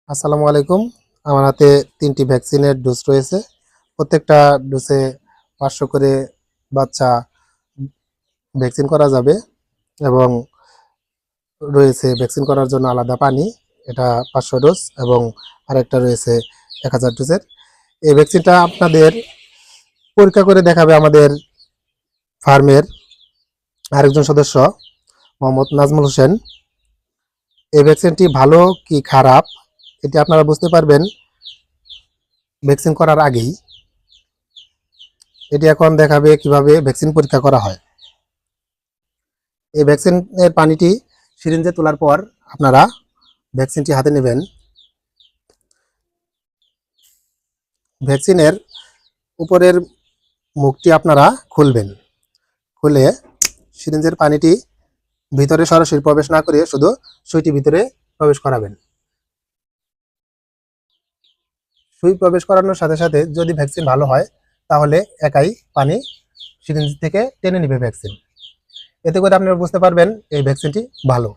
আসসালামু আলাইকুম। আমার হাতে ৩টি ভ্যাকসিনের ডোজ রয়েছে। প্রত্যেকটা ডোজে ৫০০ করে বাচ্চা ভ্যাকসিন করা যাবে এবং রয়েছে ভ্যাকসিন করার জন্য আলাদা পানি, এটা ৫০০ ডোজ এবং আরেকটা রয়েছে ১০০০ ডোজের। এই ভ্যাকসিনটা আপনাদের পরীক্ষা করে দেখাবে আমাদের ফার্মের আরেকজন সদস্য মোহাম্মদ নাজমুল হোসেন। এই ভ্যাকসিনটি ভালো কি খারাপ এটি আপনারা বুঝতে পারবেন ভ্যাকসিন করার আগেই। এটি এখন দেখাবে কিভাবে ভ্যাকসিন পরীক্ষা করা হয়। এই ভ্যাকসিনের পানিটি সিরিঞ্জে তোলার পর আপনারা ভ্যাকসিনটি হাতে নেবেন। ভ্যাকসিনের উপরের মুখটি আপনারা খুলবেন, খুলে সিরিঞ্জের পানিটি ভিতরে সরাসরি প্রবেশ না করে শুধু সুইটি ভিতরে প্রবেশ করাবেন। সুই প্রবেশ করানোর সাথে সাথে যদি ভ্যাকসিন ভালো হয় তাহলে একাই পানি সিরিঞ্জ থেকে টেনে নেবে ভ্যাকসিন। এতে করে আপনারা বুঝতে পারবেন এই ভ্যাকসিনটি ভালো।